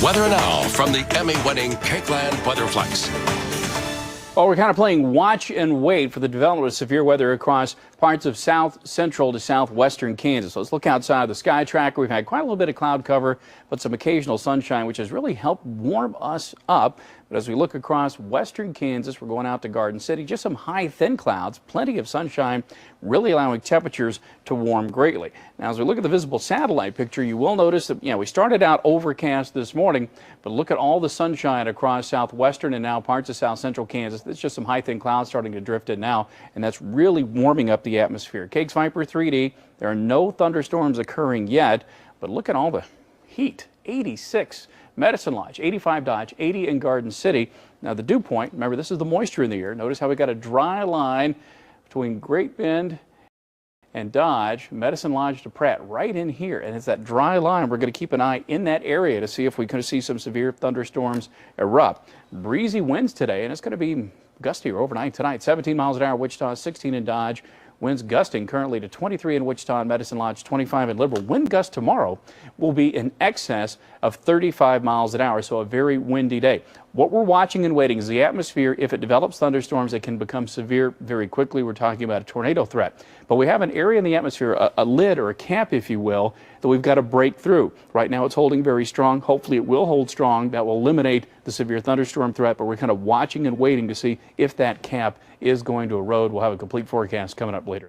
Weather now from the Emmy-winning Cakeland Weatherflex. Well, we're kind of playing watch and wait for the development of severe weather across parts of south central to southwestern Kansas. So let's look outside the sky tracker. We've had quite a little bit of cloud cover, but some occasional sunshine, which has really helped warm us up. But as we look across western Kansas, we're going out to Garden City, just some high, thin clouds, plenty of sunshine, really allowing temperatures to warm greatly. Now, as we look at the visible satellite picture, you will notice that, we started out overcast this morning, but look at all the sunshine across southwestern and now parts of south central Kansas. There's just some high, thin clouds starting to drift in now, and that's really warming up the atmosphere. Cake's Viper 3D, there are no thunderstorms occurring yet, but look at all the heat. 86 Medicine Lodge, 85 Dodge, 80 in Garden City. Now the dew point, remember this is the moisture in the air. Notice how we got a dry line between Great Bend and Dodge, Medicine Lodge to Pratt, right in here. And it's that dry line. We're going to keep an eye in that area to see if we can see some severe thunderstorms erupt. Breezy winds today, and it's going to be gustier overnight tonight. 17 miles an hour, Wichita, 16 in Dodge. Winds gusting currently to 23 in Wichita and Medicine Lodge, 25 in Liberal. Wind gust tomorrow will be in excess of 35 miles an hour, so a very windy day. What we're watching and waiting is the atmosphere. If it develops thunderstorms, it can become severe very quickly. We're talking about a tornado threat. But we have an area in the atmosphere, a lid or a cap, if you will, that we've got to break through. Right now it's holding very strong. Hopefully it will hold strong. That will eliminate the severe thunderstorm threat, but we're kind of watching and waiting to see if that cap is going to erode. We'll have a complete forecast coming up later.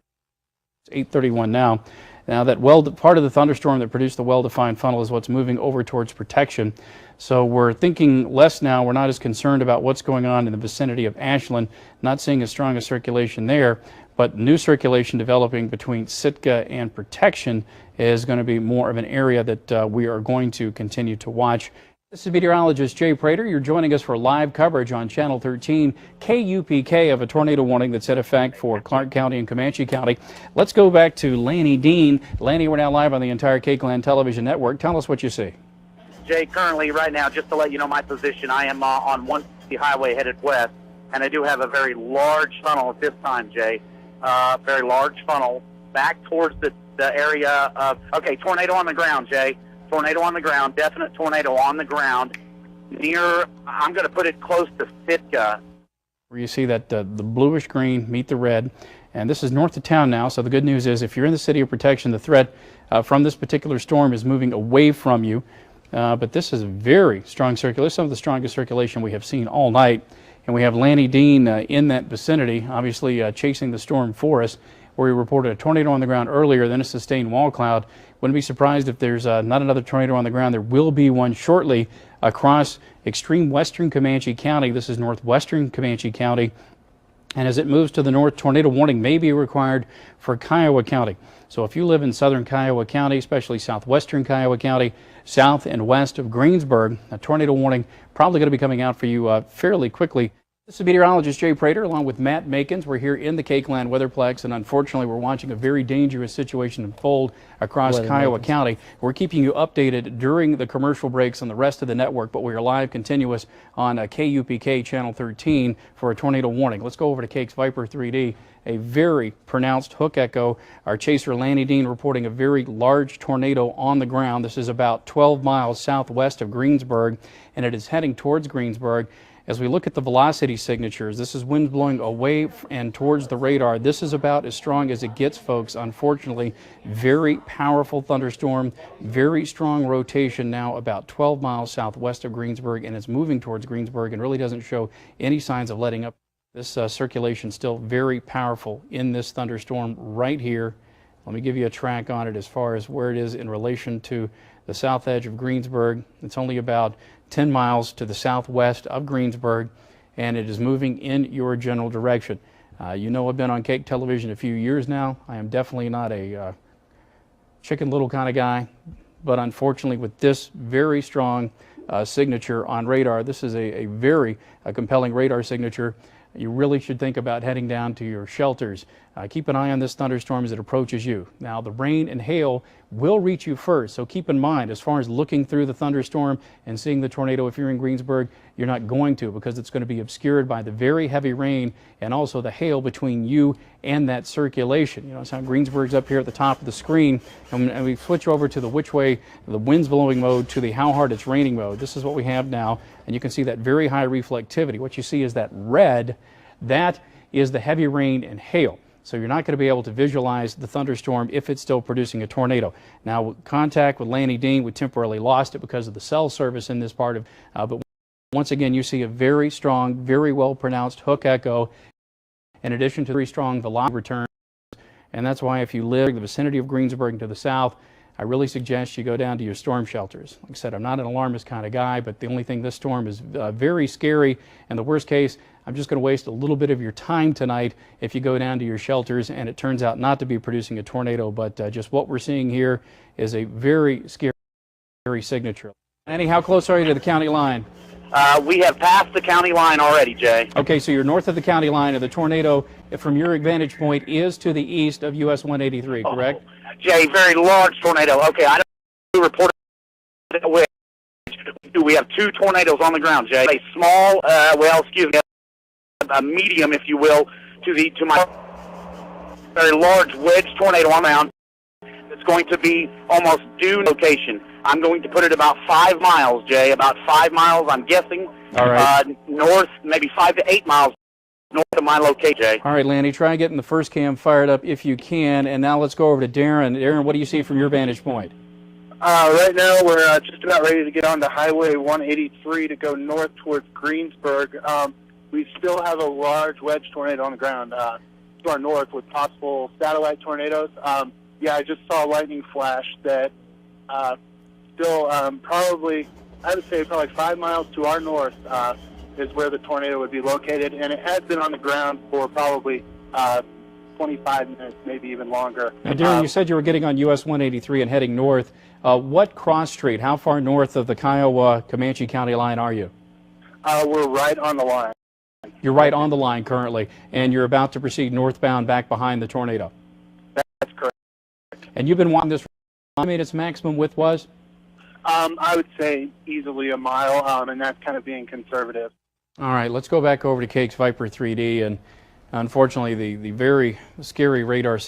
It's 8:31 now. Now that part of the thunderstorm that produced the well-defined funnel is what's moving over towards protection. So we're thinking less now. We're not as concerned about what's going on in the vicinity of Ashland. Not seeing as strong a circulation there, but new circulation developing between Sitka and protection is going to be more of an area that we are going to continue to watch. This is meteorologist Jay Prater. You're joining us for live coverage on Channel 13 KUPK of a tornado warning that's in effect for Clark County and Comanche County. Let's go back to Lanny Dean. Lanny, we're now live on the entire Cakeland television network. Tell us what you see. Jay, currently right now, just to let you know my position, I am on 160 highway headed west, and I do have a very large funnel at this time, Jay. Very large funnel back towards the area of, okay, tornado on the ground, Jay. Tornado on the ground, definite tornado on the ground near, I'm going to put it close to Sitka. Where you see that the bluish green meet the red, and this is north of town now, so the good news is if you're in the city of protection, the threat from this particular storm is moving away from you, but this is very strong circulation, some of the strongest circulation we have seen all night, and we have Lanny Dean in that vicinity, obviously chasing the storm for us, where he reported a tornado on the ground earlier, then a sustained wall cloud. Wouldn't be surprised if there's not another tornado on the ground. There will be one shortly across extreme western Comanche County. This is northwestern Comanche County. And as it moves to the north, tornado warning may be required for Kiowa County. So if you live in southern Kiowa County, especially southwestern Kiowa County, south and west of Greensburg, a tornado warning probably going to be coming out for you fairly quickly. This is meteorologist Jay Prater along with Matt Makins. We're here in the Cakeland Weatherplex, and unfortunately we're watching a very dangerous situation unfold across Kiowa County. We're keeping you updated during the commercial breaks on the rest of the network, but we are live continuous on KUPK Channel 13 for a tornado warning. Let's go over to Cake's Viper 3D. A very pronounced hook echo. Our chaser Lanny Dean reporting a very large tornado on the ground. This is about 12 miles southwest of Greensburg, and it is heading towards Greensburg. As we look at the velocity signatures, this is wind blowing away and towards the radar. This is about as strong as it gets, folks. Unfortunately, very powerful thunderstorm, very strong rotation now about 12 miles southwest of Greensburg, and it's moving towards Greensburg and really doesn't show any signs of letting up. This circulation still very powerful in this thunderstorm right here. Let me give you a track on it as far as where it is in relation to the south edge of Greensburg. It's only about 10 miles to the southwest of Greensburg, and it is moving in your general direction. You know I've been on Cake Television a few years now. I am definitely not a chicken little kind of guy, but unfortunately with this very strong signature on radar, this is a very compelling radar signature. you really should think about heading down to your shelters. Keep an eye on this thunderstorm as it approaches you. Now, the rain and hail will reach you first, so keep in mind, as far as looking through the thunderstorm and seeing the tornado, if you're in Greensburg, you're not going to, because it's going to be obscured by the very heavy rain and also the hail between you and that circulation. You know, so Greensburg's up here at the top of the screen, and we switch over to the which way the wind's blowing mode to the how hard it's raining mode. This is what we have now, and you can see that very high reflectivity. What you see is that red, that is the heavy rain and hail. So you're not going to be able to visualize the thunderstorm if it's still producing a tornado. Now, contact with Lanny Dean, we temporarily lost it because of the cell service in this part of, but once again, you see a very strong, very well pronounced hook echo, in addition to very strong velocity returns. And that's why if you live in the vicinity of Greensburg and to the south, I really suggest you go down to your storm shelters. Like I said, I'm not an alarmist kind of guy, but the only thing, this storm is very scary. And the worst case, I'm just going to waste a little bit of your time tonight if you go down to your shelters and it turns out not to be producing a tornado. But just what we're seeing here is a very scary signature. Annie, how close are you to the county line? We have passed the county line already, Jay. Okay, so you're north of the county line, and the tornado, from your vantage point, is to the east of US 183, correct? Jay, very large tornado. Okay, I don't report it. We have two tornadoes on the ground, Jay. A small, a medium, if you will, to my very large wedge tornado on the ground. It's going to be almost due location. I'm going to put it about 5 miles, Jay. About 5 miles, I'm guessing. All right. North, maybe 5 to 8 miles north of my location, Jay. All right, Lanny, try getting the first cam fired up if you can. And now let's go over to Darren. Darren, what do you see from your vantage point? Right now, we're just about ready to get onto Highway 183 to go north towards Greensburg. We still have a large wedge tornado on the ground to our north with possible satellite tornadoes. Yeah, I just saw a lightning flash that still probably, I would say probably 5 miles to our north is where the tornado would be located, and it has been on the ground for probably 25 minutes, maybe even longer. Now, Darren, you said you were getting on US 183 and heading north. What cross street, how far north of the Kiowa-Comanche County line are you? We're right on the line. You're right on the line currently, and you're about to proceed northbound back behind the tornado. That's correct. And you've been watching this, I mean, its maximum width was? I would say easily a mile, and that's kind of being conservative. All right, let's go back over to Cake's Viper 3D, and unfortunately the very scary radar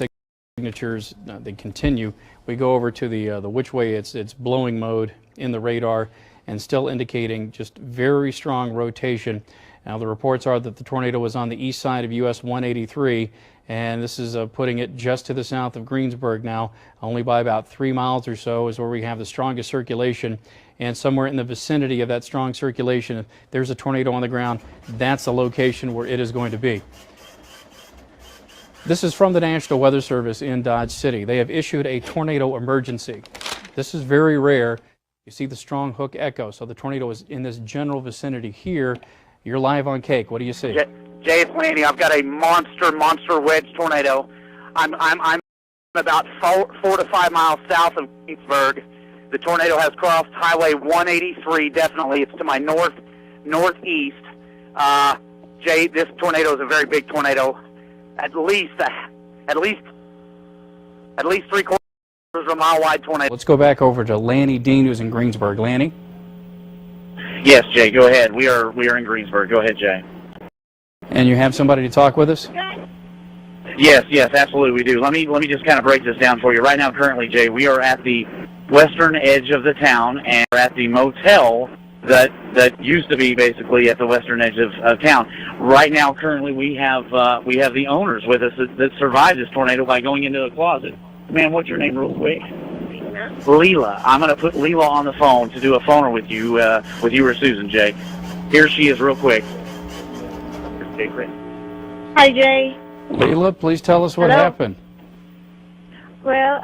signatures, they continue. We go over to the which way it's blowing mode in the radar, and still indicating just very strong rotation. Now the reports are that the tornado was on the east side of US 183, and this is putting it just to the south of Greensburg now, only by about 3 miles or so is where we have the strongest circulation. And somewhere in the vicinity of that strong circulation, if there's a tornado on the ground, that's the location where it is going to be. This is from the National Weather Service in Dodge City. They have issued a tornado emergency. This is very rare. You see the strong hook echo, so the tornado is in this general vicinity here. You're live on Cake. What do you see? Jay, it's Lanny. I've got a monster wedge tornado. I'm about 4 to 5 miles south of Greensburg. The tornado has crossed Highway 183. Definitely, it's to my northeast. Jay, this tornado is a very big tornado. At least 3/4 of a mile wide tornado. Let's go back over to Lanny Dean, who's in Greensburg. Lanny? Yes, Jay, go ahead. We are in Greensburg. Go ahead, Jay. And you have somebody to talk with us? Yes, absolutely we do. Let me just kind of break this down for you. Right now, currently, Jay, we are at the western edge of the town, and we're at the motel that used to be basically at the western edge of town. Right now, currently, we have the owners with us that survived this tornado by going into a closet. Man, what's your name real quick? Leela. I'm going to put Leela on the phone to do a phoner with you or Susan, Jay. Here she is real quick. Hi, Jay. Leela, please tell us what happened. Well,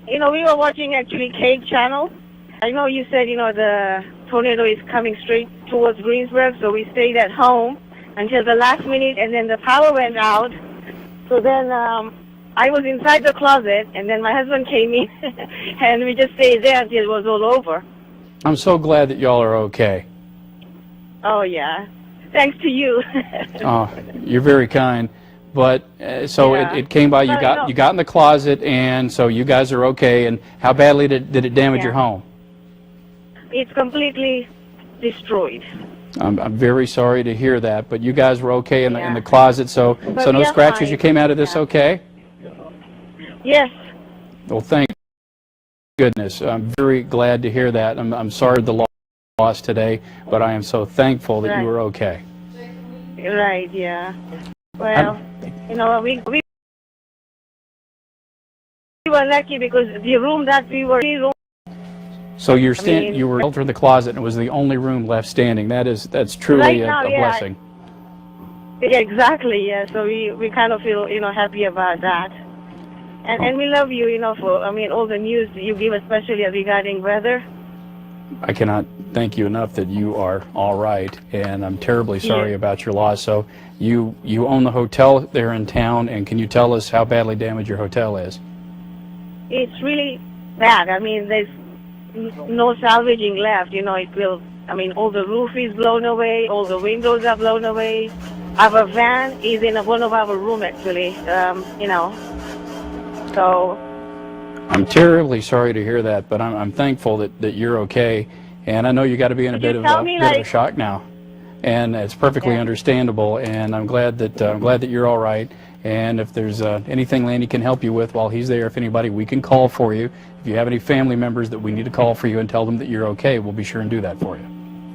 we were watching actually Cake channel. I know you said, the tornado is coming straight towards Greensburg, so we stayed at home until the last minute, and then the power went out. So then I was inside the closet, and then my husband came in, and we just stayed there until it was all over. I'm so glad that y'all are okay. Oh, yeah. thanks to you. Oh, you're very kind. But so Yeah. it came by. You But, got you got in the closet, and so you guys are okay. And how badly did it damage your home? It's completely destroyed. I'm very sorry to hear that, but you guys were okay in Yeah. the closet, so But no we are scratches. fine. You came out of this Yeah. okay? Yes. Well, thank goodness. I'm very glad to hear that. I'm sorry the loss today, but I am so thankful that you were okay. Right. Yeah. Well, you know, we were lucky because the room that we were in. So you were sheltered in the closet, and it was the only room left standing. That's truly Right now, a blessing. Yeah, exactly. Yeah. So we kind of feel happy about that, and we love you for all the news you give, especially regarding weather. I cannot thank you enough that you are all right, and I'm terribly sorry about your loss. So you own the hotel there in town, and can you tell us how badly damaged your hotel is? It's really bad. There's no salvaging left. It will. All the roof is blown away. All the windows are blown away. Our van is in one of our room actually. So. I'm terribly sorry to hear that, but I'm thankful that you're okay. And I know you got to be in a bit of a shock now, and it's perfectly understandable. And I'm glad that you're all right. And if there's anything Lanny can help you with while he's there, if anybody, we can call for you. If you have any family members that we need to call for you and tell them that you're okay, we'll be sure and do that for you.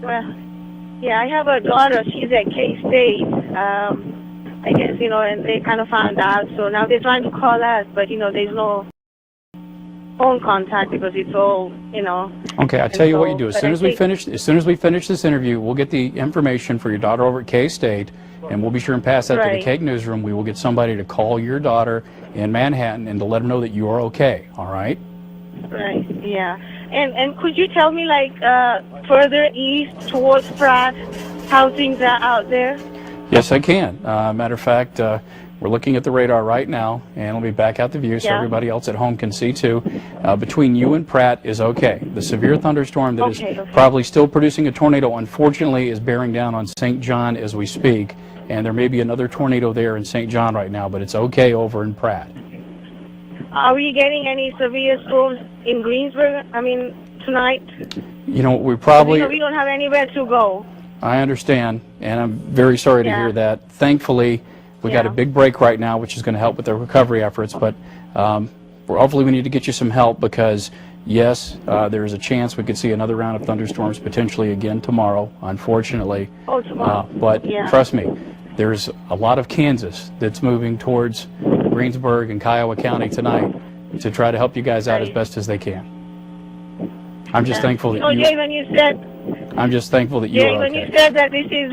Well, yeah, I have a daughter. She's at K-State. I guess and they kind of found out. So now they're trying to call us, but there's no phone contact because it's all Okay, I'll tell you what you do. As soon as we finish this interview, we'll get the information for your daughter over at K-State, and we'll be sure and pass that to the Cake Newsroom. We will get somebody to call your daughter in Manhattan and to let them know that you are okay. All right? Right. Yeah. And could you tell me further east towards Pratt how things are out there? Yes, I can. Matter of fact, we're looking at the radar right now, and let me back out the view so everybody else at home can see too. Between you and Pratt is okay. The severe thunderstorm that is probably still producing a tornado, unfortunately, is bearing down on St. John as we speak, and there may be another tornado there in St. John right now, but it's okay over in Pratt. Are we getting any severe storms in Greensburg? Tonight? We probably... we don't have anywhere to go. I understand, and I'm very sorry to hear that. Thankfully, we got a big break right now, which is going to help with the recovery efforts, but hopefully we need to get you some help because, yes, there is a chance we could see another round of thunderstorms potentially again tomorrow, unfortunately. Oh, tomorrow. But trust me, there's a lot of Kansas that's moving towards Greensburg and Kiowa County tonight to try to help you guys out as best as they can. I'm just thankful that Jay, when you said... I'm just thankful that you are okay. when you said that this is...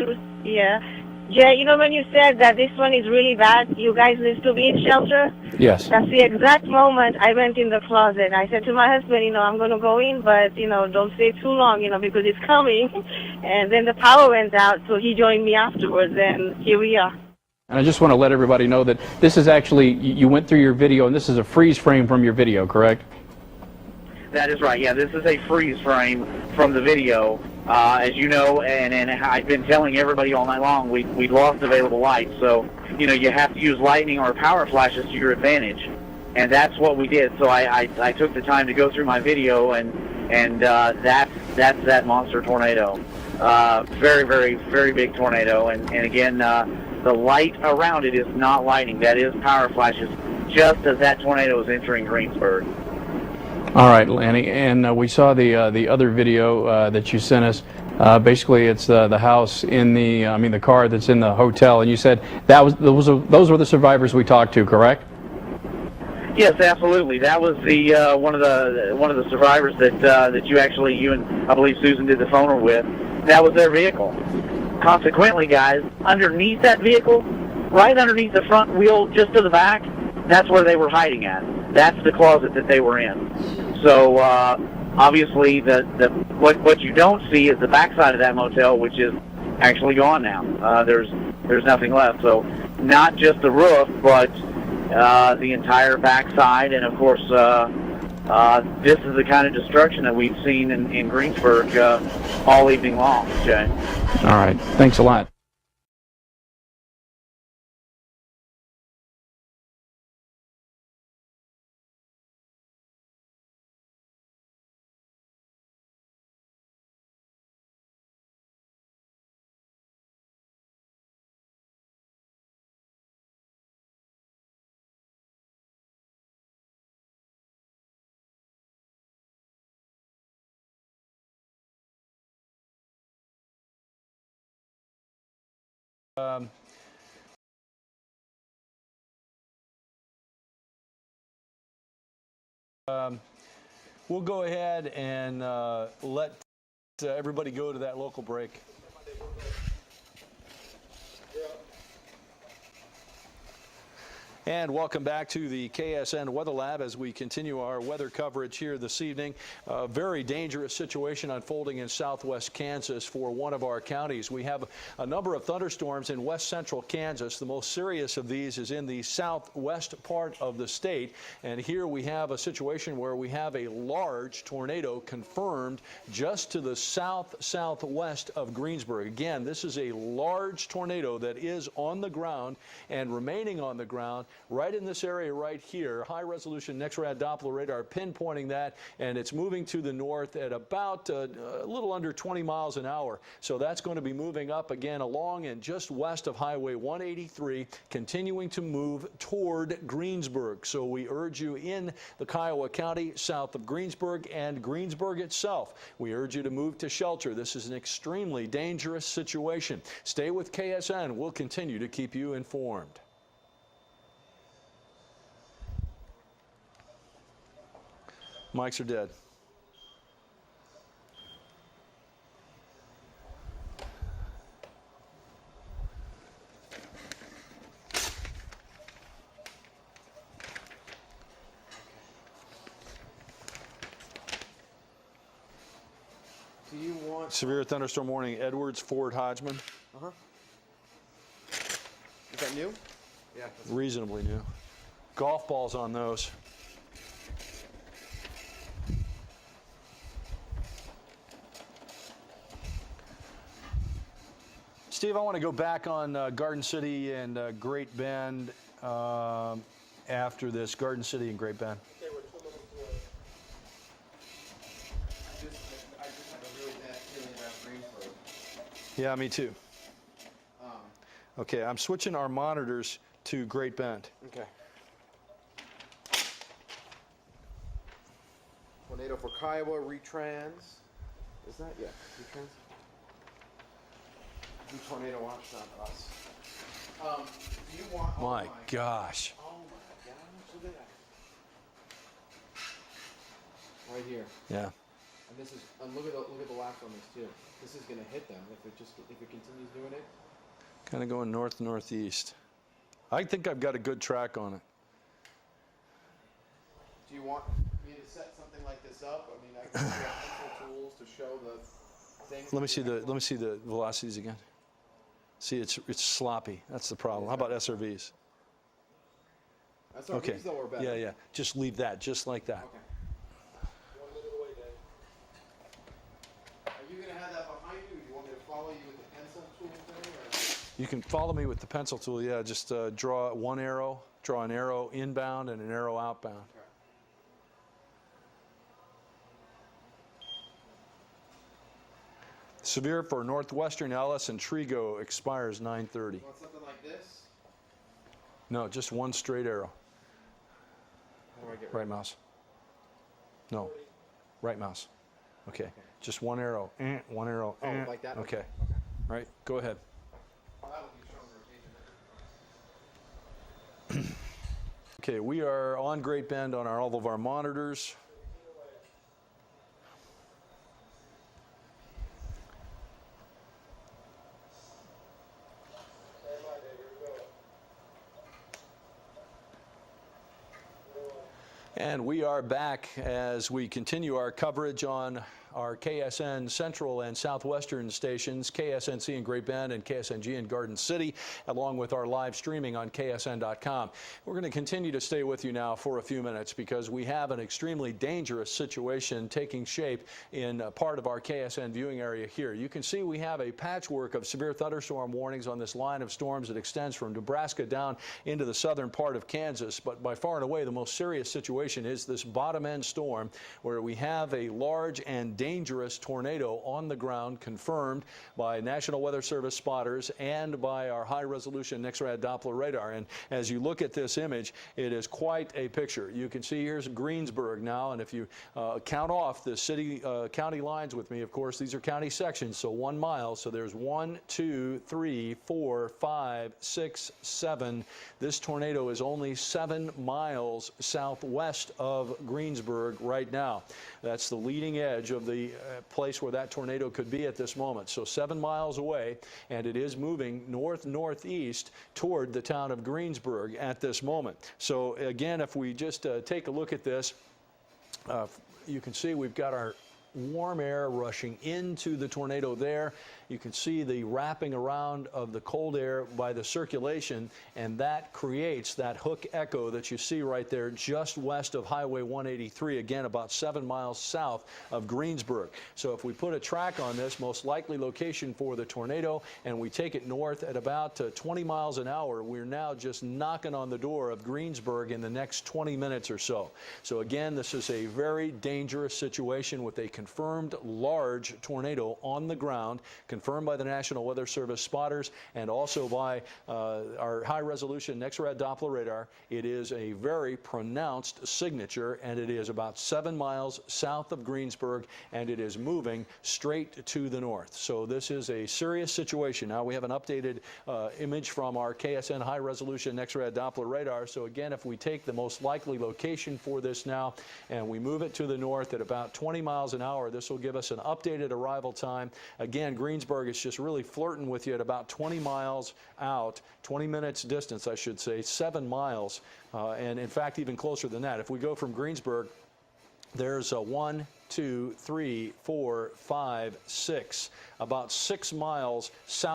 Jay, when you said that this one is really bad, you guys need to be in shelter? Yes. That's the exact moment I went in the closet. I said to my husband, I'm going to go in, but, don't stay too long, because it's coming. And then the power went out, so he joined me afterwards, and here we are. And I just want to let everybody know that this is actually, you went through your video, and this is a freeze frame from your video, correct? That is right. Yeah, this is a freeze frame from the video. As you know, and I've been telling everybody all night long, we lost available light. So, you have to use lightning or power flashes to your advantage. And that's what we did. So I took the time to go through my video, and that's that monster tornado. Very, very, very big tornado. And again, the light around it is not lightning. That is power flashes, just as that tornado is entering Greensburg. All right, Lanny, and we saw the other video that you sent us. Basically, it's the house in the car that's in the hotel, and you said those were the survivors we talked to, correct? Yes, absolutely. That was the one of the survivors that you and I believe Susan did the phoner with. That was their vehicle. Consequently, guys, underneath that vehicle, right underneath the front wheel, just to the back, that's where they were hiding at. That's the closet that they were in. So obviously, what you don't see is the backside of that motel, which is actually gone now. There's nothing left. So not just the roof, but the entire backside, and of course, this is the kind of destruction that we've seen in Greensburg all evening long, Jay. All right. Thanks a lot. We'll go ahead and let everybody go to that local break. And welcome back to the KSN Weather Lab as we continue our weather coverage here this evening. A very dangerous situation unfolding in southwest Kansas for one of our counties. We have a number of thunderstorms in west central Kansas. The most serious of these is in the southwest part of the state. And here we have a situation where we have a large tornado confirmed just to the southwest of Greensburg. Again, this is a large tornado that is on the ground and remaining on the ground right in this area right here. High resolution next-rad Doppler radar pinpointing that, and it's moving to the north at about a little under 20 miles an hour. So that's going to be moving up again along and just west of Highway 183, continuing to move toward Greensburg. So we urge you in the Kiowa County, south of Greensburg and Greensburg itself, we urge you to move to shelter. This is an extremely dangerous situation. Stay with KSN. We'll continue to keep you informed. Mics are dead. Do you want Severe thunderstorm warning, Edwards, Fort Hodgman. Is that new? Yeah. Reasonably new. Golf balls on those. Steve, I want to go back on Garden City and Great Bend after this. Garden City and Great Bend. Okay, we're 2 minutes away. I just have a really bad feeling about Greensburg. Yeah, me too. Okay, I'm switching our monitors to Great Bend. Okay. Tornado for Kiowa, retrans. Is that? Yeah, retrans. Do tornado watch on us. Do you want? My gosh. Oh my gosh! Look at that. Right here. Yeah. And this is. And look at the last on this too. This is gonna hit them if it continues doing it. Kind of going northeast. I think I've got a good track on it. Do you want me to set something like this up? I mean, I can have pencil tools to show the things. Let me see the velocities again. See, it's sloppy. That's the problem. How about SRVs? SRVs Okay. though are better. Yeah. Just leave that, just like that. Okay. 1 minute away, Dave. Are you gonna have that behind you? Or do you want me to follow you with the pencil tool thing? Or? You can follow me with the pencil tool. Yeah, just draw an arrow inbound and an arrow outbound. Okay. Severe for northwestern Ellis and Trigo expires 9:30. You want something like this? No, just one straight arrow. How do I get Right mouse. No, right mouse. Okay, just one arrow. One arrow. Oh, like that? Okay. Right. Go ahead. That'll be showing rotation. Okay, we are on Great Bend on all of our monitors. And we are back as we continue our coverage on our KSN Central and Southwestern stations, KSNC in Great Bend and KSNG in Garden City, along with our live streaming on KSN.com. We're going to continue to stay with you now for a few minutes because we have an extremely dangerous situation taking shape in part of our KSN viewing area here. You can see we have a patchwork of severe thunderstorm warnings on this line of storms that extends from Nebraska down into the southern part of Kansas. But by far and away, the most serious situation is this bottom end storm where we have a large and dangerous tornado on the ground, confirmed by National Weather Service spotters and by our high-resolution NEXRAD Doppler radar. And as you look at this image, it is quite a picture. You can see here's Greensburg now, and if you count off the city county lines with me, of course, these are county sections, so 1 mile. So there's 1, 2, 3, 4, 5, 6, 7. This tornado is only 7 miles southwest of Greensburg right now. That's the leading edge of the place where that tornado could be at this moment. So 7 miles away, and it is moving north-northeast toward the town of Greensburg at this moment. So again, if we just take a look at this, you can see we've got our warm air rushing into the tornado there. You can see the wrapping around of the cold air by the circulation, and that creates that hook echo that you see right there just west of Highway 183, again about 7 miles south of Greensburg. So if we put a track on this most likely location for the tornado and we take it north at about 20 miles an hour, we're now just knocking on the door of Greensburg in the next 20 minutes or so. So again, this is a very dangerous situation with a confirmed large tornado on the ground, confirmed by the National Weather Service spotters and also by our high-resolution NEXRAD Doppler radar. It is a very pronounced signature, and it is about 7 miles south of Greensburg, and it is moving straight to the north. So this is a serious situation. Now we have an updated image from our KSN high-resolution NEXRAD Doppler radar. So again, if we take the most likely location for this now and we move it to the north at about 20 miles an hour, this will give us an updated arrival time. Again, Greensburg is just really flirting with you at about 20 miles out, 20 minutes distance, I should say, 7 miles, and in fact even closer than that. If we go from Greensburg, there's a 1, 2, 3, 4, 5, 6, about 6 miles south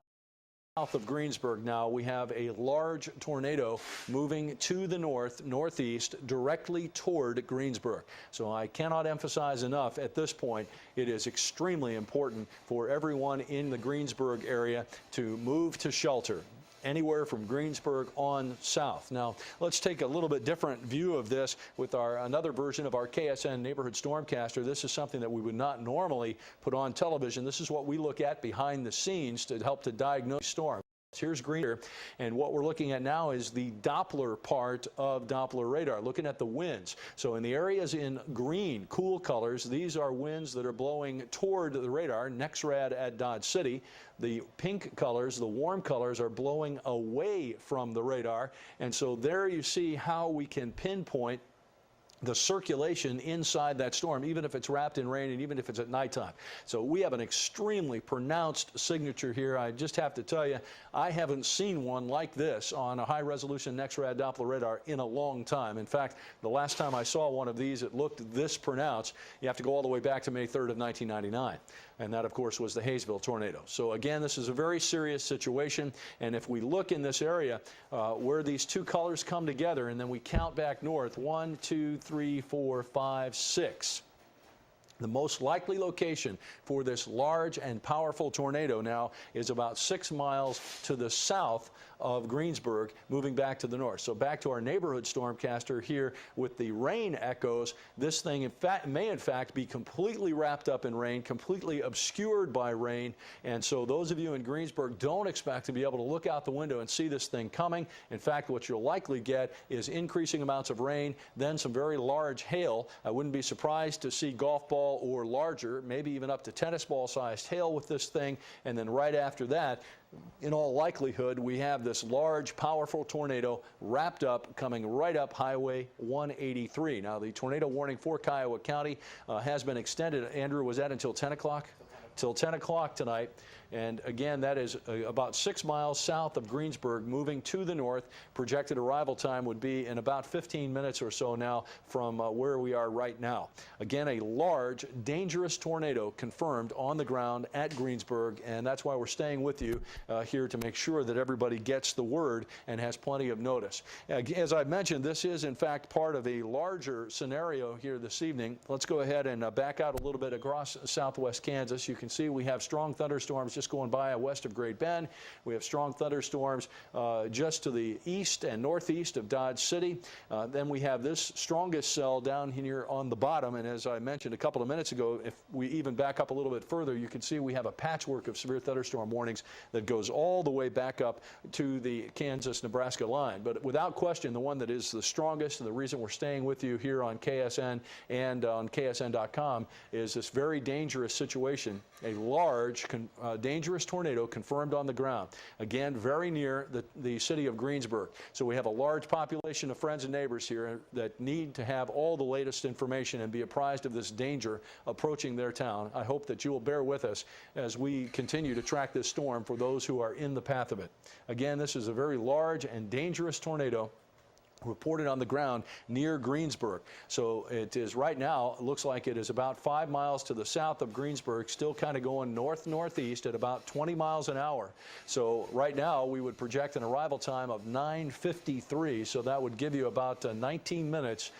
of Greensburg. Now we have a large tornado moving to the northeast directly toward Greensburg. So I cannot emphasize enough at this point, it is extremely important for everyone in the Greensburg area to move to shelter anywhere from Greensburg on south. Now, let's take a little bit different view of this with another version of our KSN Neighborhood Stormcaster. This is something that we would not normally put on television. This is what we look at behind the scenes to help to diagnose storms. Here's Greener, and what we're looking at now is the Doppler part of Doppler radar, looking at the winds. So in the areas in green, cool colors, these are winds that are blowing toward the radar, NEXRAD at Dodge City. The pink colors, the warm colors, are blowing away from the radar, and so there you see how we can pinpoint the circulation inside that storm, even if it's wrapped in rain and even if it's at nighttime. So we have an extremely pronounced signature here. I just have to tell you, I haven't seen one like this on a high-resolution NEXRAD Doppler radar in a long time. In fact, the last time I saw one of these, it looked this pronounced. You have to go all the way back to May 3rd of 1999. And that, of course, was the Hayesville tornado. So again, this is a very serious situation. And if we look in this area where these two colors come together and then we count back north, 1, 2, 3, 4, 5, 6. The most likely location for this large and powerful tornado now is about 6 miles to the south of Greensburg, moving back to the north. So back to our neighborhood stormcaster here with the rain echoes. This thing may in fact be completely wrapped up in rain, completely obscured by rain. And so those of you in Greensburg don't expect to be able to look out the window and see this thing coming. In fact, what you'll likely get is increasing amounts of rain, then some very large hail. I wouldn't be surprised to see golf ball or larger, maybe even up to tennis ball sized hail with this thing. And then right after that, in all likelihood, we have this large, powerful tornado wrapped up, coming right up Highway 183. Now, the tornado warning for Kiowa County has been extended. Andrew, was that until 10 o'clock? Till 10 o'clock tonight. And again, that is about 6 miles south of Greensburg, moving to the north. Projected arrival time would be in about 15 minutes or so now from where we are right now. Again, a large, dangerous tornado confirmed on the ground at Greensburg, and that's why we're staying with you here to make sure that everybody gets the word and has plenty of notice. As I mentioned, this is in fact part of a larger scenario here this evening. Let's go ahead and back out a little bit across southwest Kansas. You can see we have strong thunderstorms just going by west of Great Bend. We have strong thunderstorms just to the east and northeast of Dodge City. Then we have this strongest cell down here on the bottom, and as I mentioned a couple of minutes ago, if we even back up a little bit further, you can see we have a patchwork of severe thunderstorm warnings that goes all the way back up to the Kansas-Nebraska line. But without question, the one that is the strongest, and the reason we're staying with you here on KSN and on KSN.com, is this very dangerous situation. A large, dangerous tornado confirmed on the ground. Again, very near the city of Greensburg. So we have a large population of friends and neighbors here that need to have all the latest information and be apprised of this danger approaching their town. I hope that you will bear with us as we continue to track this storm for those who are in the path of it. Again, this is a very large and dangerous tornado reported on the ground near Greensburg. So it is right now, it looks like it is about 5 miles to the south of Greensburg, still kind of going north-northeast at about 20 miles an hour. So right now we would project an arrival time of 9:53, so that would give you about 19 minutes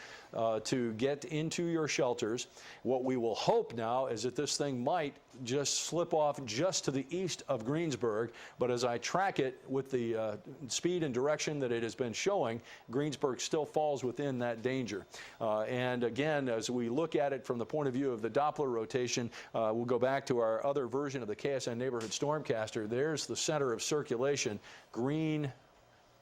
to get into your shelters. What we will hope now is that this thing might just slip off just to the east of Greensburg, but as I track it with the speed and direction that it has been showing, Greensburg still falls within that danger. And again, as we look at it from the point of view of the Doppler rotation, we'll go back to our other version of the KSN Neighborhood Stormcaster. There's the center of circulation, green.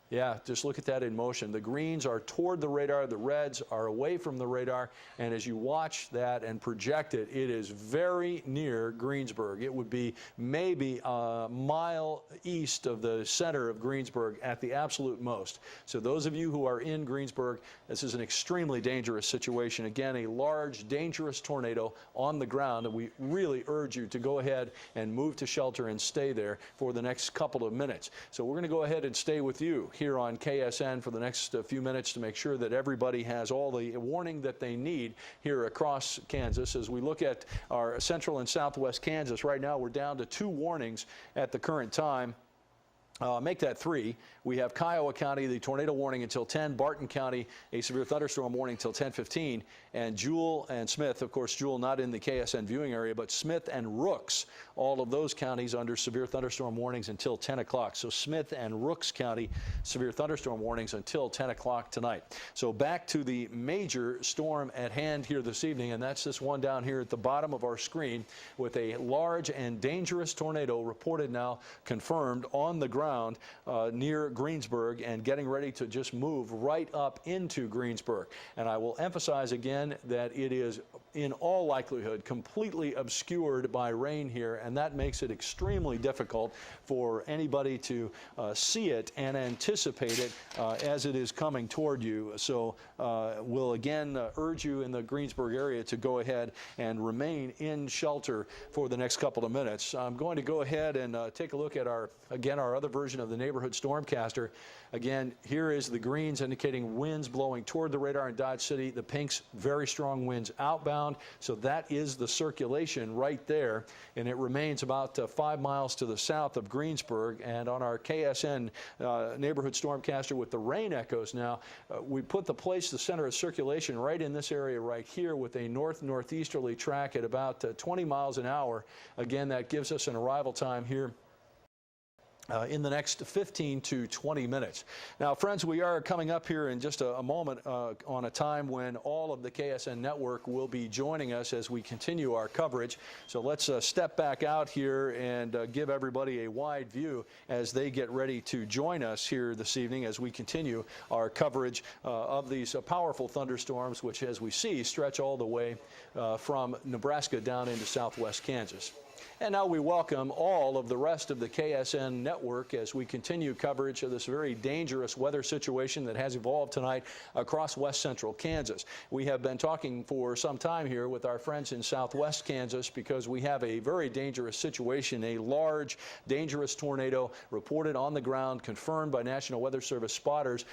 Yeah, just look at that in motion. The greens are toward the radar, the reds are away from the radar, and as you watch that and project it, it is very near Greensburg. It would be maybe a mile east of the center of Greensburg at the absolute most. So those of you who are in Greensburg, this is an extremely dangerous situation. Again, a large, dangerous tornado on the ground, and we really urge you to go ahead and move to shelter and stay there for the next couple of minutes. So we're going to go ahead and stay with you here on KSN for the next few minutes to make sure that everybody has all the warning that they need here across Kansas. As we look at our central and southwest Kansas, right now we're down to 2 warnings at the current time. Make that 3. We have Kiowa County, the tornado warning until 10. Barton County, a severe thunderstorm warning until 10:15. And Jewell and Smith, of course, Jewell not in the KSN viewing area, but Smith and Rooks, all of those counties under severe thunderstorm warnings until 10 o'clock. So Smith and Rooks County, severe thunderstorm warnings until 10 o'clock tonight. So back to the major storm at hand here this evening, and that's this one down here at the bottom of our screen with a large and dangerous tornado reported now, confirmed on the ground near Greensburg and getting ready to just move right up into Greensburg. And I will emphasize again that it is in all likelihood completely obscured by rain here, and that makes it extremely difficult for anybody to see it and anticipate it as it is coming toward you. So we'll again urge you in the Greensburg area to go ahead and remain in shelter for the next couple of minutes. I'm going to go ahead and take a look at our other version of the Neighborhood Stormcaster. Again, here is the greens indicating winds blowing toward the radar in Dodge City. The pinks, very strong winds outbound. So that is the circulation right there. And it remains about 5 miles to the south of Greensburg. And on our KSN Neighborhood Stormcaster with the rain echoes now, we put the center of circulation right in this area right here with a north-northeasterly track at about 20 miles an hour. Again, that gives us an arrival time here in the next 15 to 20 minutes. Now, friends, we are coming up here in just a moment on a time when all of the KSN network will be joining us as we continue our coverage. So let's step back out here and give everybody a wide view as they get ready to join us here this evening as we continue our coverage of these powerful thunderstorms, which, as we see, stretch all the way from Nebraska down into southwest Kansas. And now we welcome all of the rest of the KSN network as we continue coverage of this very dangerous weather situation that has evolved tonight across west central Kansas. We have been talking for some time here with our friends in southwest Kansas because we have a very dangerous situation, a large, dangerous tornado reported on the ground, confirmed by National Weather Service spotters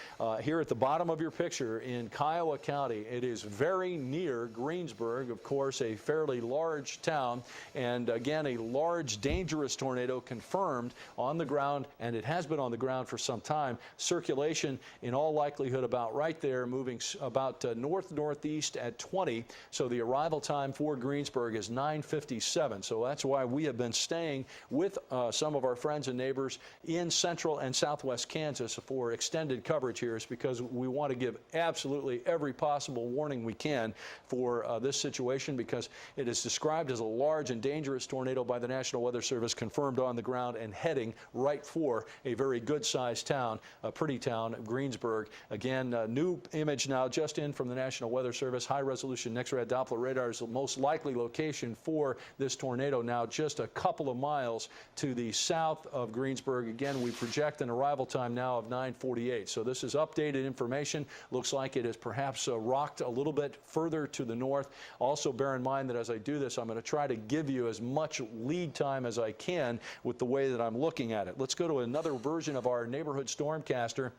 here at the bottom of your picture in Kiowa County. It is very near Greensburg, of course, a fairly large town, and again, again, a large, dangerous tornado confirmed on the ground, and it has been on the ground for some time. Circulation, in all likelihood, about right there, moving about north-northeast at 20. So the arrival time for Greensburg is 9:57. So that's why we have been staying with some of our friends and neighbors in central and southwest Kansas for extended coverage here, is because we want to give absolutely every possible warning we can for this situation, because it is described as a large and dangerous tornado by the National Weather Service, confirmed on the ground and heading right for a very good-sized town, a pretty town, Greensburg. Again, new image now just in from the National Weather Service. High-resolution next-rad Doppler radar is the most likely location for this tornado, now just a couple of miles to the south of Greensburg. Again, we project an arrival time now of 9:48. So this is updated information. Looks like it has perhaps rocked a little bit further to the north. Also, bear in mind that as I do this, I'm going to try to give you as much lead time as I can with the way that I'm looking at it. Let's go to another version of our neighborhood stormcaster.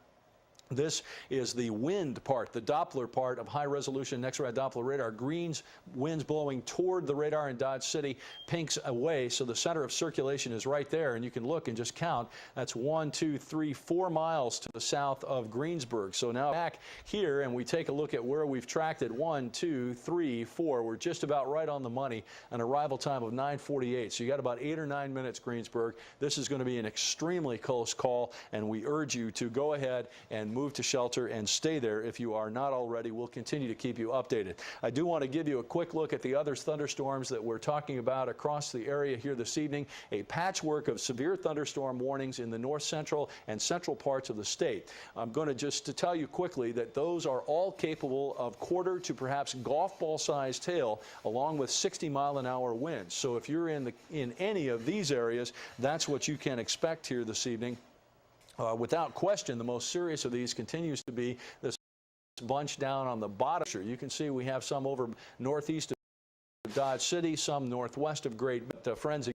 This is the wind part, the Doppler part of high-resolution next-rad Doppler radar. Greens, winds blowing toward the radar in Dodge City, pinks away, so the center of circulation is right there, and you can look and just count. That's 1, 2, 3, 4 miles to the south of Greensburg. So now back here, and we take a look at where we've tracked it. 1, 2, 3, 4. We're just about right on the money. An arrival time of 9:48. So you got about 8 or 9 minutes, Greensburg. This is going to be an extremely close call, and we urge you to go ahead and move to shelter and stay there if you are not already. We'll continue to keep you updated. I do want to give you a quick look at the other thunderstorms that we're talking about across the area here this evening. A patchwork of severe thunderstorm warnings in the north central and central parts of the state. I'm going to just to tell you quickly that those are all capable of quarter to perhaps golf ball sized hail, along with 60-mile-an-hour winds. So if you're in any of these areas, that's what you can expect here this evening. Without question, the most serious of these continues to be this bunch down on the bottom. You can see we have some over northeast of Dodge City, some northwest of Great Friends.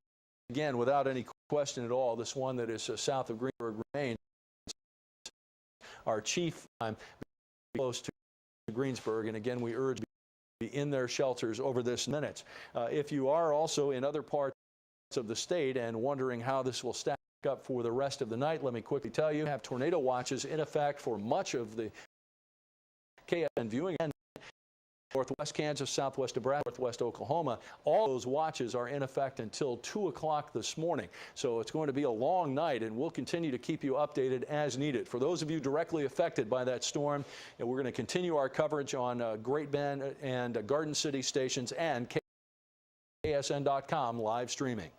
Again, without any question at all, this one that is south of Greensburg remains our chief time close to Greensburg. And again, we urge you to be in their shelters over this minute. If you are also in other parts of the state and wondering how this will stack up for the rest of the night, let me quickly tell you, have tornado watches in effect for much of the KSN viewing and northwest Kansas, southwest Nebraska, northwest Oklahoma. All those watches are in effect until 2 o'clock this morning. So it's going to be a long night, and we'll continue to keep you updated as needed. For those of you directly affected by that storm, we're going to continue our coverage on Great Bend and Garden City stations and KSN.com live streaming.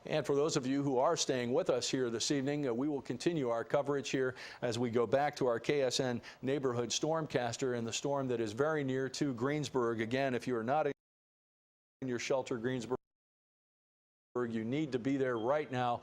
And for those of you who are staying with us here this evening, we will continue our coverage here as we go back to our KSN neighborhood stormcaster and the storm that is very near to Greensburg. Again, if you are not in your shelter, Greensburg, you need to be there right now.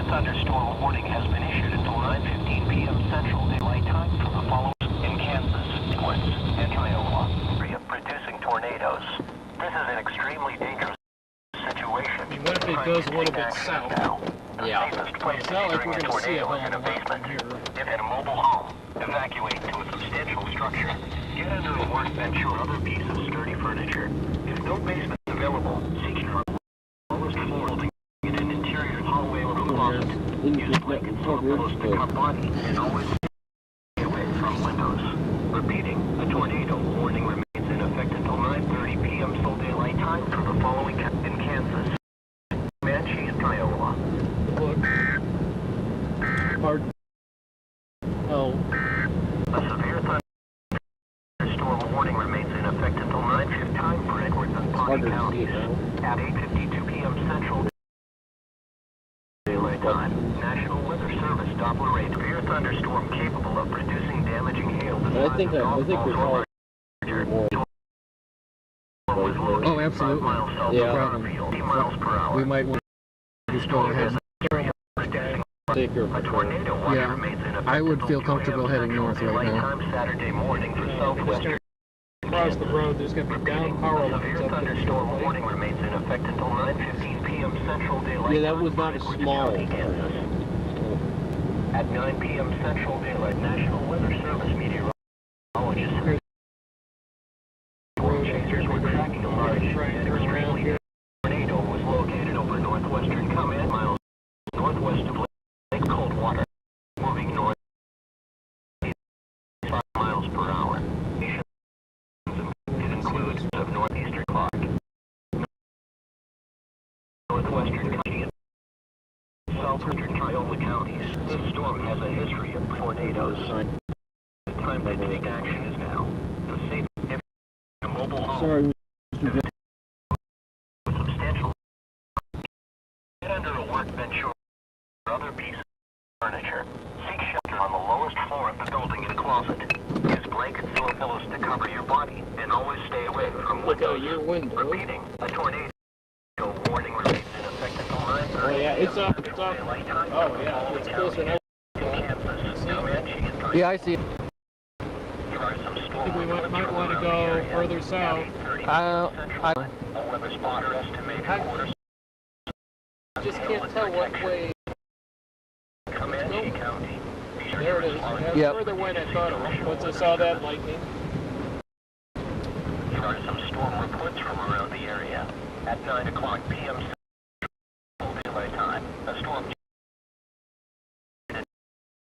Thunderstorm warning has been issued until 9:15 p.m. Central Daylight Time for the following in Kansas, and Iowa, producing tornadoes. This is an extremely dangerous situation. I mean, what if it goes a little bit south? Yeah. It's not like we're going to see a hell of a lot from here. If in a mobile home, evacuate to a substantial structure. Get under a workbench or other piece of sturdy furniture. If no basement is available, seek for the lowest floor to get an interior hallway or closet. Use blankets or pillows to cover body and always stay away from windows. Repeating, a tornado warning remains in effect until 9:30 p.m. Central Daylight Time for the following in Kansas, Manchester, Iowa. Look. Pardon. following counties. At 8:52 p.m. Central Daylight Time, National Weather Service Doppler radar. Severe thunderstorm capable of producing damaging hail. I think we're all Oh, absolutely. yeah. Problem. 50 miles per hour. We might want to just go ahead and take your A tornado warning remains in effect. I would feel comfortable heading north right now. Time Saturday morning for southwestern. Across the road, there's going to be down power lines Severe up there. thunderstorm warning remains in effect until 9:15 p.m. Central Daylight. Yeah, that was not a Time, small. County, Kansas. At 9 p.m. Central Daylight, National Weather Service meteorologists chasers were tracking a large and extremely tornado was located over northwestern Command miles northwest of Lake Coldwater, moving north 5 miles per hour. It includes of northeastern Clark, northwestern County, and southwestern Triola counties. The storm has a history of tornadoes. The time to take action is now. The safe mobile home. Sorry. Substantial. Get under a workbench or other piece of furniture. Seek shelter on the lowest floor of the building in a closet. Use blankets or pillows to cover your body, and always stay away from Look out windows. your window. Repeating, a tornado warning remains in effect until 9:30. Oh yeah, it's up. It's up. Oh yeah, it's closer now. Yeah, I see it. I think we might want to go further south. I just can't tell what way. Comanche County. There it is. That's further away than I thought it was. Once I saw that lightning. Here are some storm reports from around the area. At 9 o'clock p.m. Central Daylight Time, a storm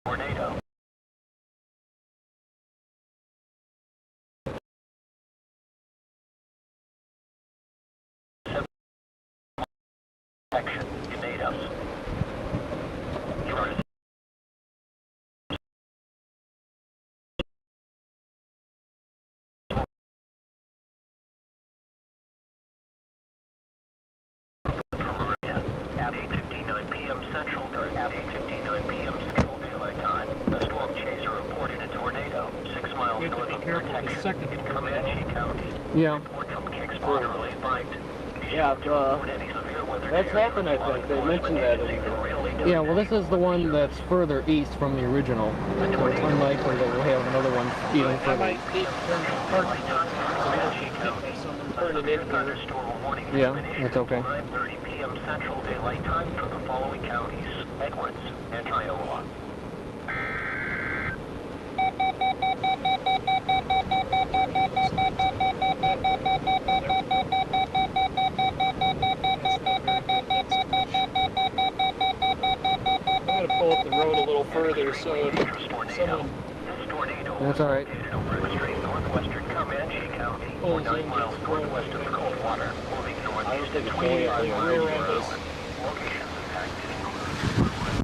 tornado. Action tornadoes. Here are at 8:59 p.m. Central, at 8:59 p.m. Central Daylight Time, a storm chaser reported a tornado 6 miles We have to north be of careful the Protection second in tornado. Comanche County. Yeah. Report from Kings Pond Relay Bind. Yeah, that's happened, I think. They mentioned that. Yeah, well, this is the one that's further east from the original. So it's unlikely that we'll have another one even further east. Yeah, that's okay. 9:30 p.m. Central Daylight Time for the following counties: Edwards and Iowa. I'm going to pull up the road a little further so someone That's all right. Over extreme northwestern Comanche County, or 9 miles northwest of Coldwater, moving northeast at 25 miles per hour. Locations impacted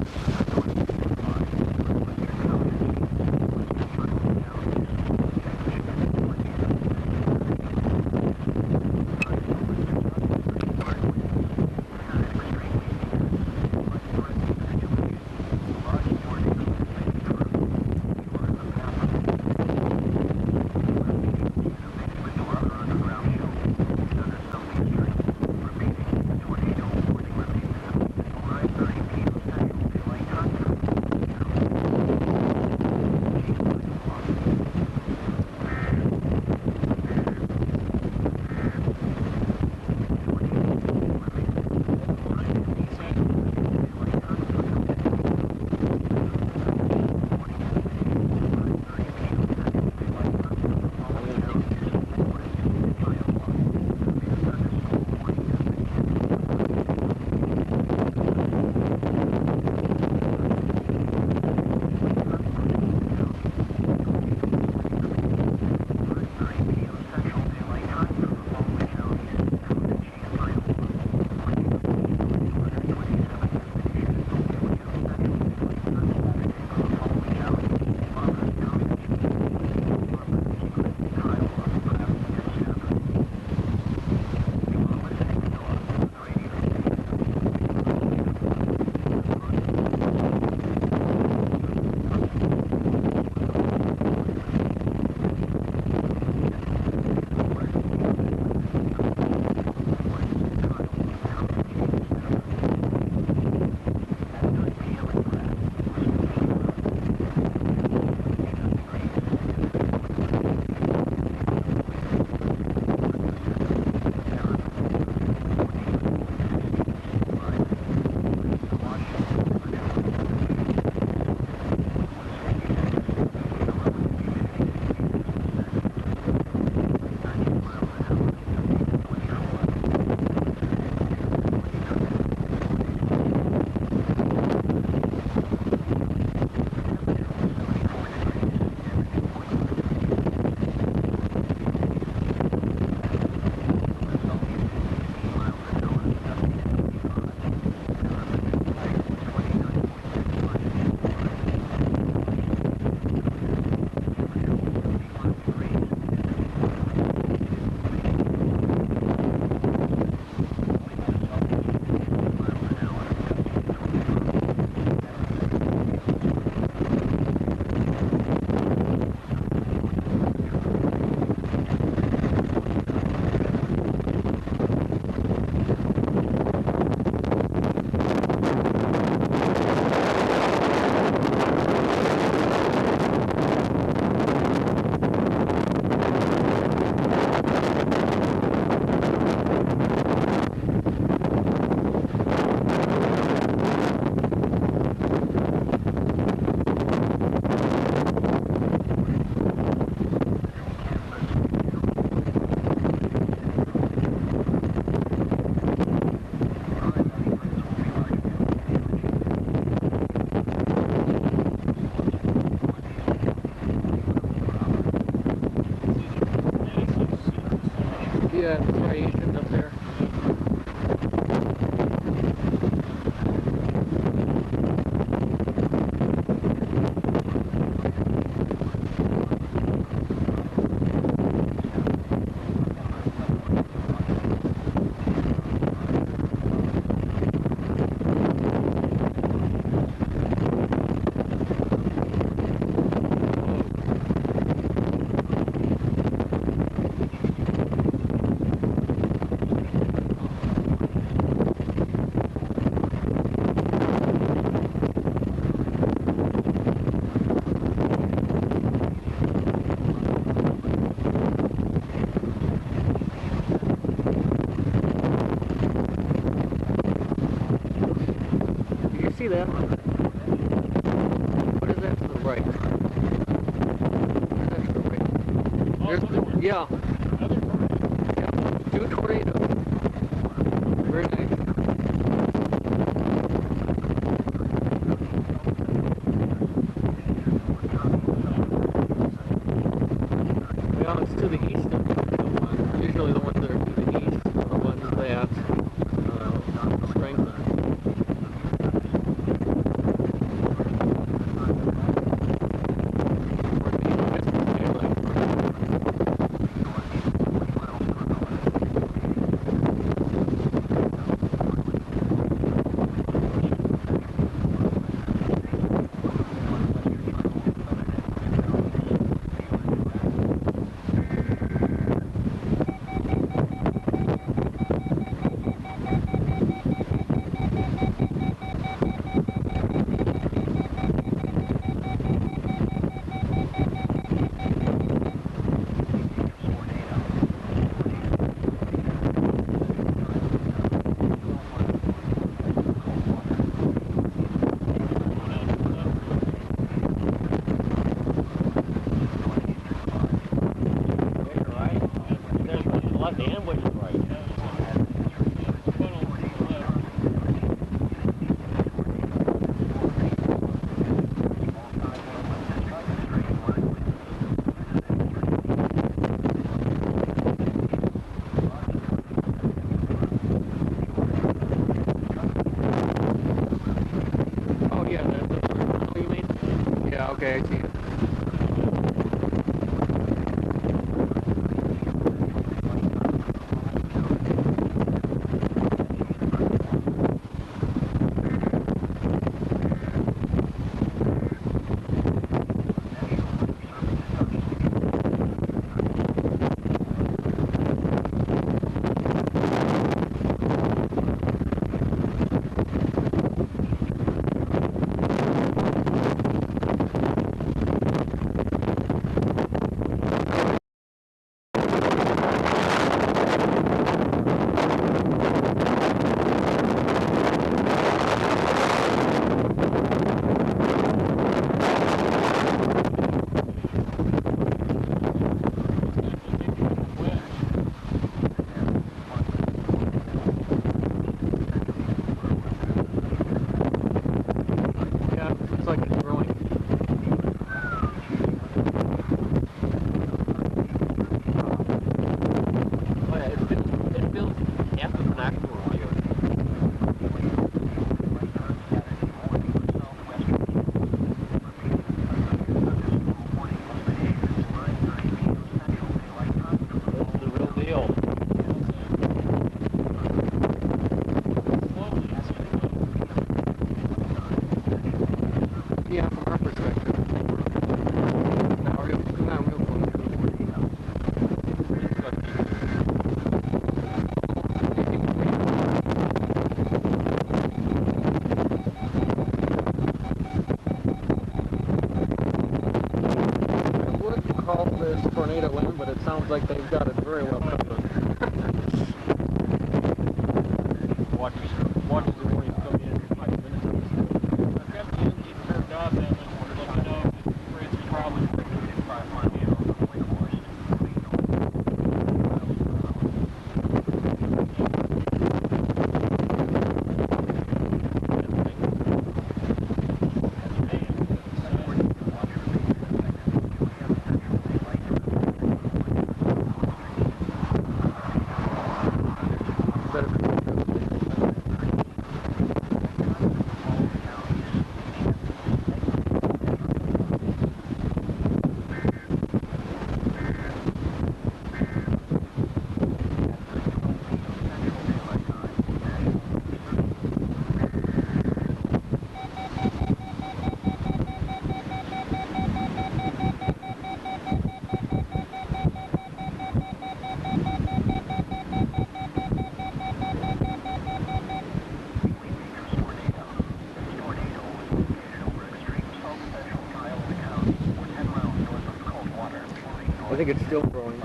that? What is that to the right? What is that to the right? Yeah. Yeah. 2 tornadoes. Very nice. Well, it's to the east of the ones. Usually the ones that are to the east are the ones that strengthen. Okay, I see it. Yeah, from our perspective. Not real close. I would call this tornado wind, but it sounds like they've got it very well covered. Watch the warning come in 5 minutes. I've got the engine turned off and let me know if it creates a problem. I think it's still growing.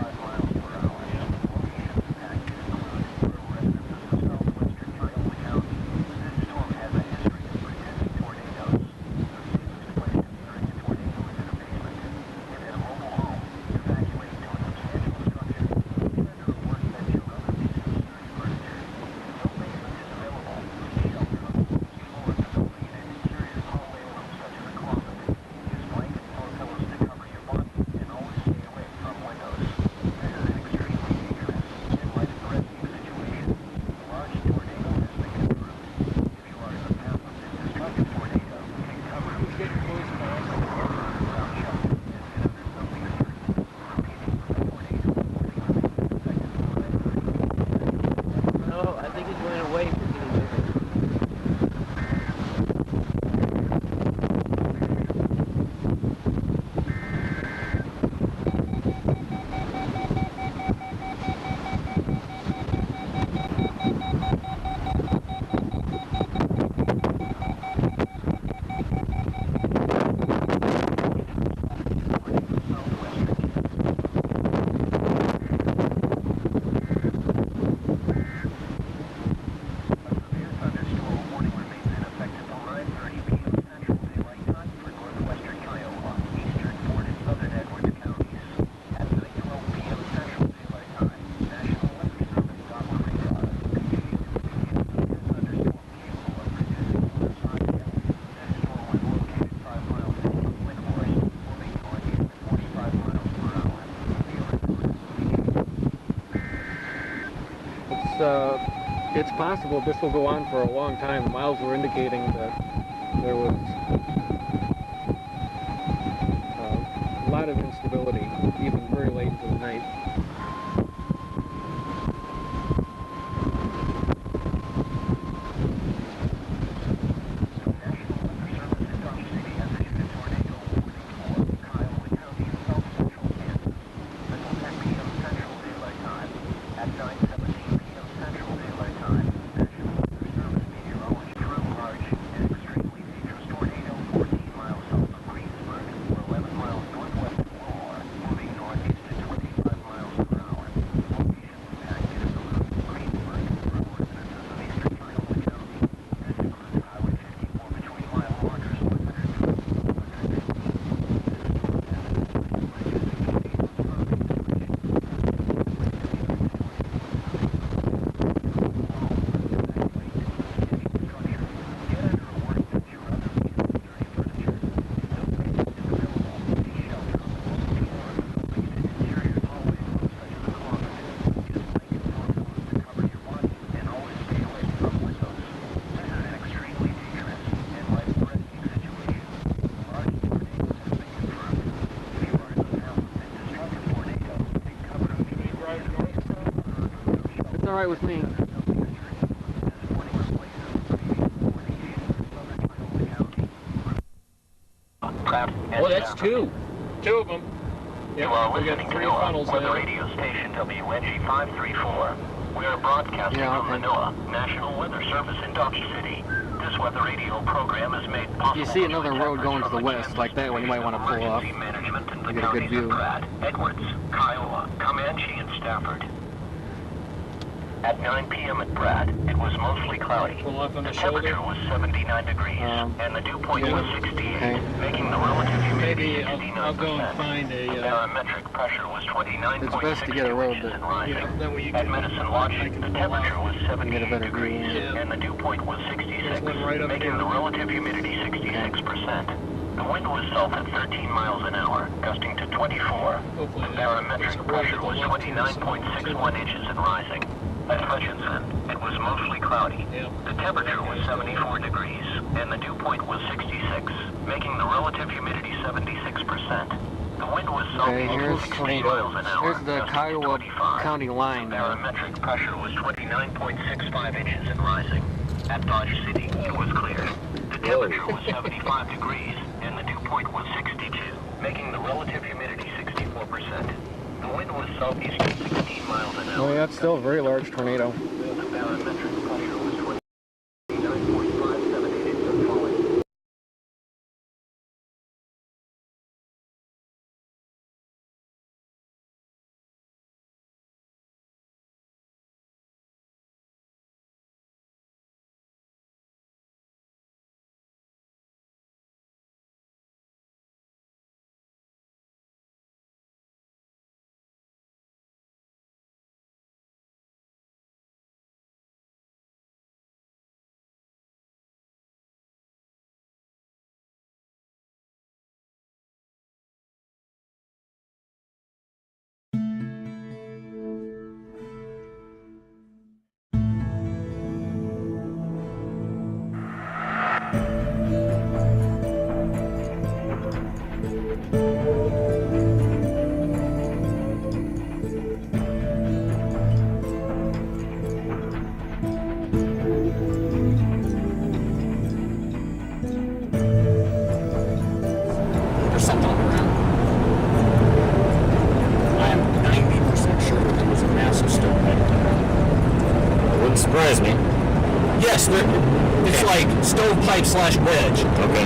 It's possible this will go on for a long time. The miles were indicating that there was a lot of instability, even very late into the night. It's all right with me. Oh, that's two. Two of them. You are listening to NOAA for the radio station WNG 534. We are broadcasting from the NOAA National Weather Service in Dodge City. This weather radio program is made possible. You see another road going to the west like that one, you might want to pull off. To get a good view. Brad, Edwards, Kiowa, Comanche, and Stafford. At 9 p.m. at Brad, it was mostly cloudy. The temperature was 79 degrees, and the dew point was 68, making the relative humidity 69%. I'll go and find The barometric pressure was 29.6 It's best to get a road inches that, and rising. At Medicine Lodge, the temperature was 78 degrees, and the dew point was 66, making the relative humidity 66%. The wind was south at 13 miles an hour, gusting to 24. The barometric pressure was 29.61 inches and rising. At Hutchinson, it was mostly cloudy. The temperature was 74 degrees, and the dew point was 66, making the relative humidity 76%. The wind was southeast 16 miles an hour. Here's the Kiowa County line. The barometric pressure was 29.65 inches and rising. At Dodge City, it was clear. The temperature was 75 degrees, and the dew point was 62, making the relative humidity 64%. The wind was southeast 16 miles an hour. Oh yeah, it's still a very large tornado. The barometric pressure was 29.57 inches and falling. Surprise me. Yes, it's like stovepipe slash wedge. Okay.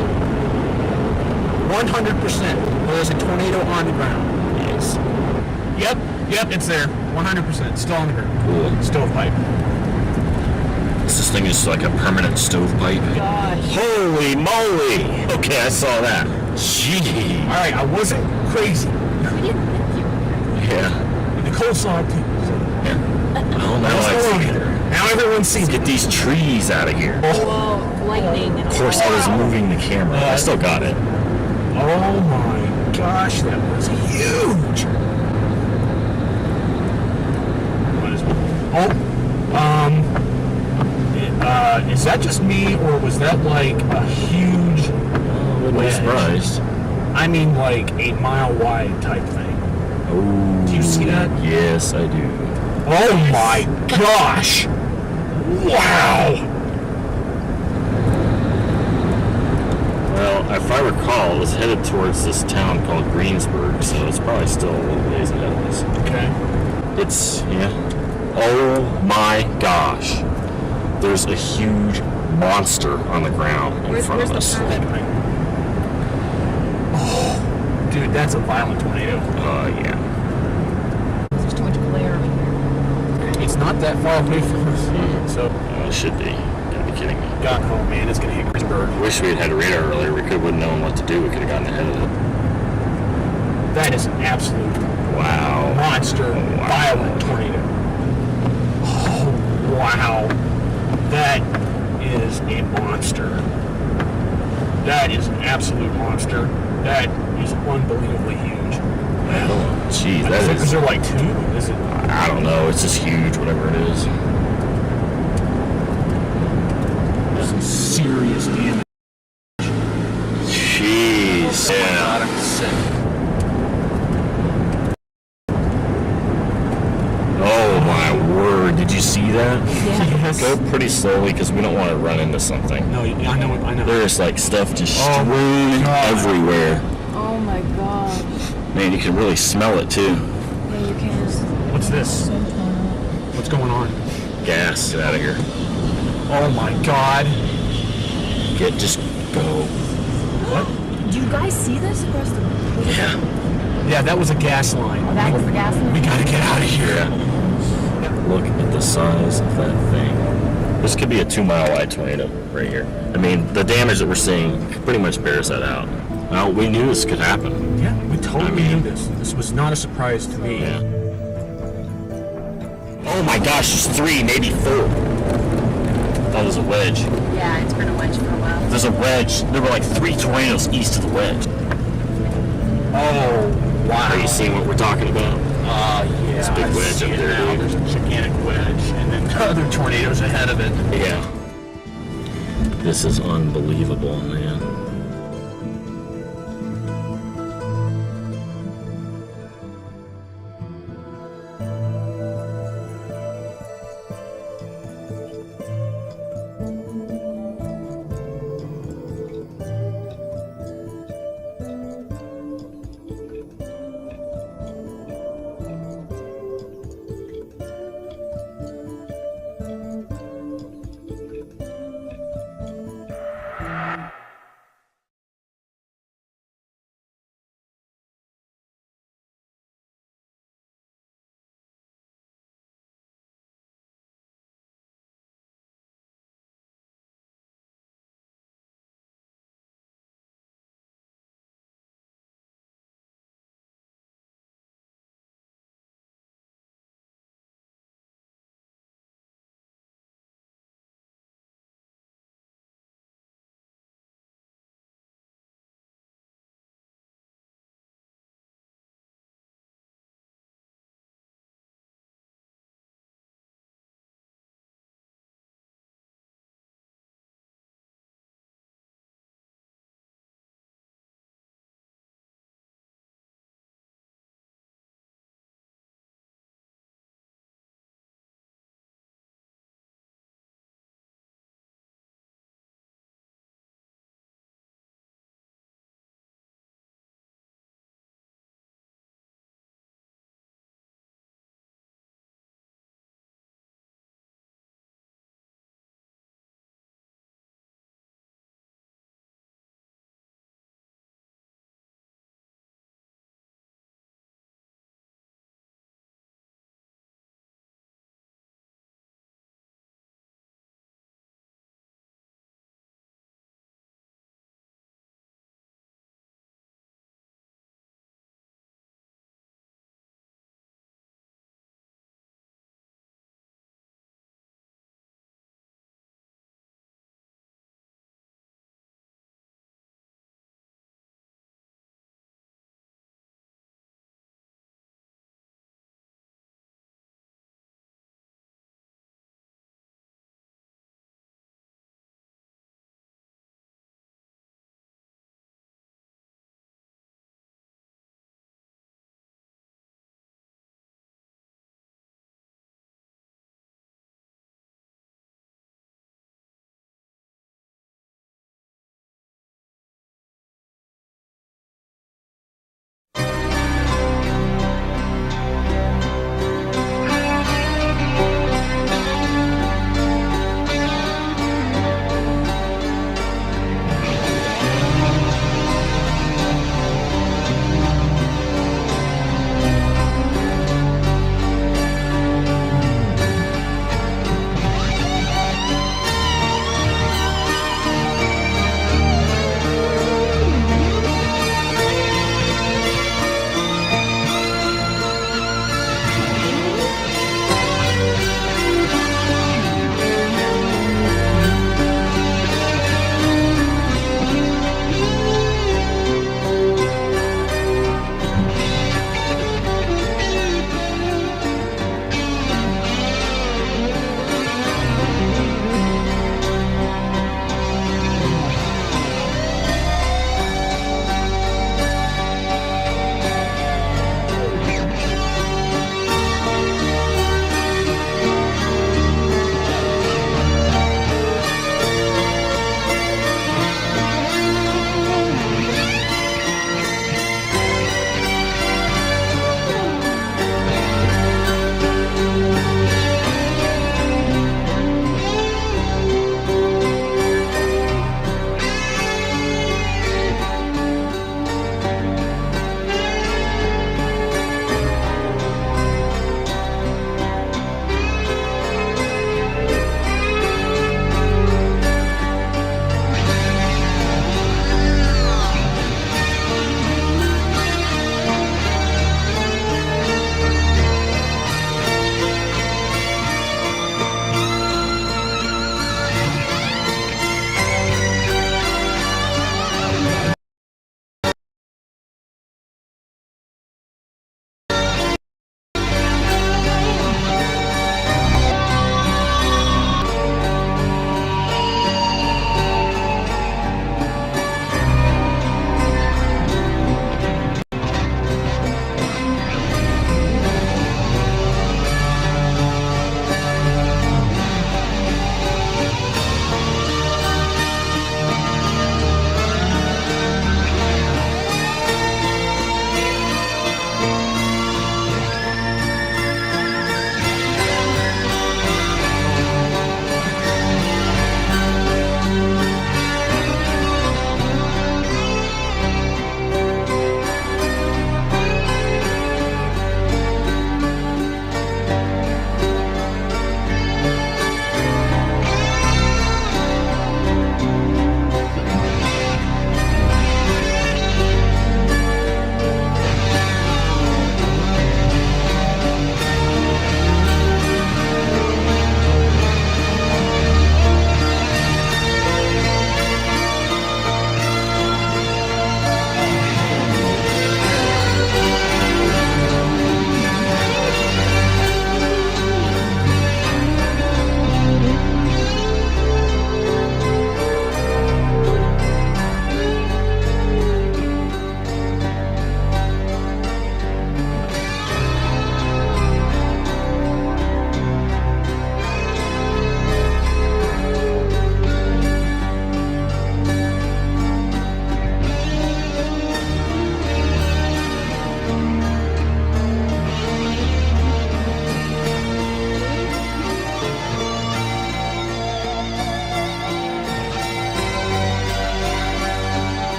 100%. There's a tornado on the ground. Nice. Yep, it's there. 100%. Still on the ground. Cool. Stovepipe. This thing is like a permanent stovepipe. Gosh. Holy moly! Okay, I saw that. Gee. All right, I wasn't crazy. Yeah. Nicole saw it too. Yeah. Well, now I see. Now everyone's seen it. Get these trees out of here. Whoa, lightning. Of course, I was moving the camera. I still got it. Oh my gosh, that was huge. Oh, Is that just me, or was that like a huge Wouldn't be surprised. I mean, like 8 mile wide type thing. Oh, do you see that? Yes, I do. Oh my gosh! Wow! Well, if I recall, it was headed towards this town called Greensburg, so it's probably still a little ways ahead of us. Okay. It's, yeah. Oh my gosh. There's a huge monster on the ground in front of us. Oh, dude, that's a violent tornado. Yeah. There's too much glare over here. It's not that far away from us, so. It should be. You gotta be kidding me. God, oh man, it's gonna hit Greensburg. Wish we had radar earlier. We would have known what to do. We could have gotten ahead of it. That is an absolute Wow. monster, violent tornado. Oh, wow. That is a monster. That is an absolute monster. That is unbelievably huge. Well, geez, that is there like two? Is it? I don't know. It's just huge, whatever it is. Some serious damage. Jeez. Oh my God, I'm sick. Oh my word! Did you see that? Yes. Go pretty slowly because we don't want to run into something. No, I know. There's like stuff just strewn everywhere. Oh my gosh. Man, you can really smell it too. Yeah, you can. What's this? What's going on? Gas. Get out of here. Oh my God. Just go. What? Do you guys see this? Yeah. Yeah, that was a gas line. Oh, that was the gas line? We gotta get out of here. Yeah. Look at the size of that thing. This could be a 2 mile wide tornado right here. I mean, the damage that we're seeing pretty much bears that out. Well, we knew this could happen. Yeah, we totally knew this. This was not a surprise to me. Yeah. Oh my gosh, there's 3, maybe 4. That was a wedge. Yeah, it's been a wedge for a while. There's a wedge. There were like 3 tornadoes east of the wedge. Oh, wow. Are you seeing what we're talking about? Yeah. It's a big wedge up there, dude. There's a gigantic wedge, and then other tornadoes ahead of it. Yeah. This is unbelievable, man.